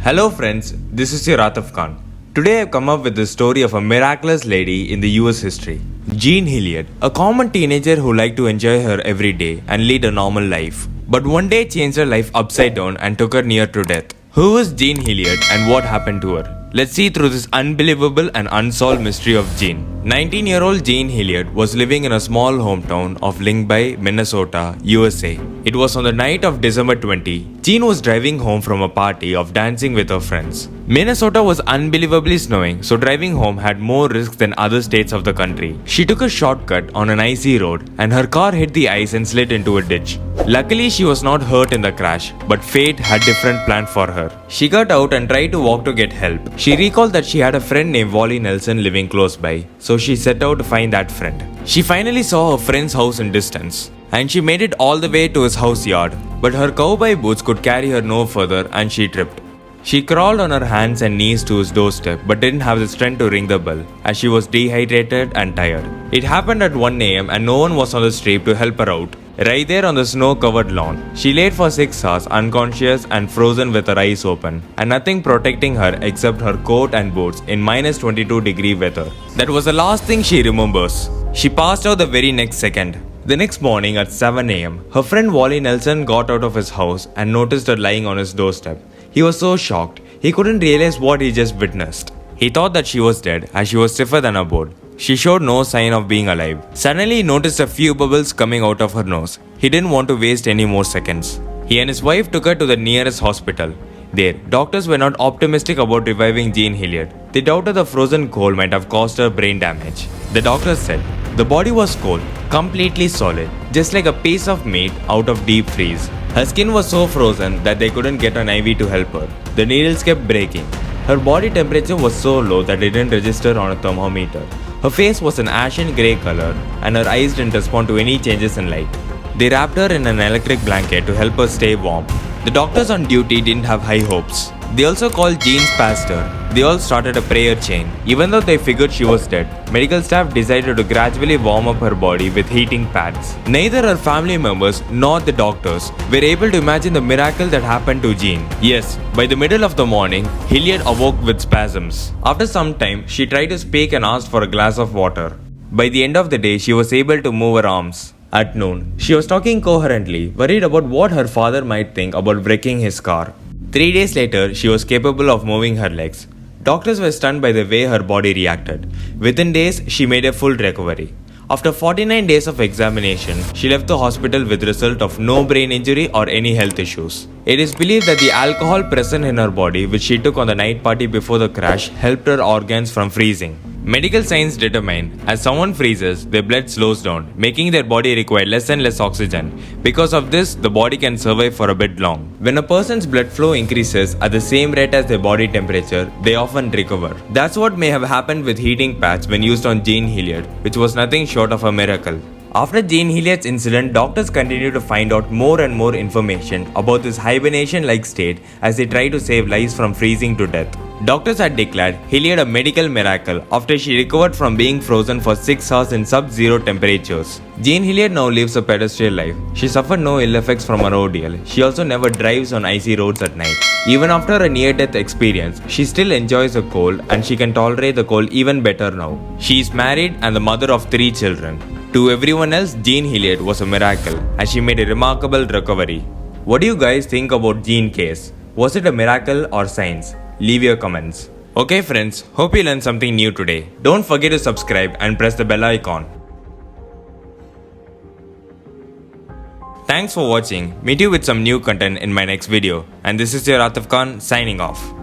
Hello friends, this is your Ataf Khan. Today I've come up with the story of a miraculous lady in the US history. Jean Hillard, a common teenager who liked to enjoy her every day and lead a normal life. But one day changed her life upside down and took her near to death. Who was Jean Hillard and what happened to her? Let's see through this unbelievable and unsolved mystery of Jean. 19-year-old Jean Hillard was living in a small hometown of Lyngby, Minnesota, USA. It was on the night of December 20. Jean was driving home from a party of dancing with her friends. Minnesota was unbelievably snowing, so driving home had more risks than other states of the country. She took a shortcut on an icy road and her car hit the ice and slid into a ditch. Luckily, she was not hurt in the crash, but fate had different plan for her. She got out and tried to walk to get help. She recalled that she had a friend named Wally Nelson living close by, so she set out to find that friend. She finally saw her friend's house in distance, and she made it all the way to his house yard, but her cowboy boots could carry her no further and she tripped. She crawled on her hands and knees to his doorstep but didn't have the strength to ring the bell as she was dehydrated and tired. It happened at 1 am and no one was on the street to help her out. Right there on the snow-covered lawn, she laid for 6 hours unconscious and frozen with her eyes open and nothing protecting her except her coat and boots in minus 22-degree weather. That was the last thing she remembers. She passed out the very next second. The next morning at 7 am, her friend Wally Nelson got out of his house and noticed her lying on his doorstep. He was so shocked, he couldn't realize what he just witnessed. He thought that she was dead as she was stiffer than a board. She showed no sign of being alive. Suddenly he noticed a few bubbles coming out of her nose. He didn't want to waste any more seconds. He and his wife took her to the nearest hospital. There, doctors were not optimistic about reviving Jean Hillard. They doubted the frozen cold might have caused her brain damage. The doctors said the body was cold, completely solid, just like a piece of meat out of deep freeze. Her skin was so frozen that they couldn't get an IV to help her. The needles kept breaking. Her body temperature was so low that it didn't register on a thermometer. Her face was an ashen grey color and her eyes didn't respond to any changes in light. They wrapped her in an electric blanket to help her stay warm. The doctors on duty didn't have high hopes. They also called Jean's pastor. They all started a prayer chain. Even though they figured she was dead, medical staff decided to gradually warm up her body with heating pads. Neither her family members nor the doctors were able to imagine the miracle that happened to Jean. Yes, by the middle of the morning, Hilliard awoke with spasms. After some time, she tried to speak and asked for a glass of water. By the end of the day, she was able to move her arms. At noon, she was talking coherently, worried about what her father might think about wrecking his car. 3 days later, she was capable of moving her legs. Doctors were stunned by the way her body reacted. Within days, she made a full recovery. After 49 days of examination, she left the hospital with the result of no brain injury or any health issues. It is believed that the alcohol present in her body, which she took on the night party before the crash, helped her organs from freezing. Medical science determined as someone freezes, their blood slows down, making their body require less and less oxygen. Because of this, the body can survive for a bit long. When a person's blood flow increases at the same rate as their body temperature, they often recover. That's what may have happened with heating pads when used on Jean Hillard, which was nothing short of a miracle. After Jean Hillard's incident, doctors continue to find out more and more information about this hibernation-like state as they try to save lives from freezing to death. Doctors had declared Hilliard a medical miracle after she recovered from being frozen for 6 hours in sub-zero temperatures. Jean Hillard now lives a pedestrian life. She suffered no ill effects from her ordeal. She also never drives on icy roads at night. Even after a near-death experience, she still enjoys the cold and she can tolerate the cold even better now. She is married and the mother of 3 children. To everyone else, Jean Hillard was a miracle as she made a remarkable recovery. What do you guys think about Jean case? Was it a miracle or science? Leave your comments. Okay friends, hope you learned something new today. Don't forget to subscribe and press the bell icon. Thanks for watching. Meet you with some new content in my next video. And this is your Ataf Khan signing off.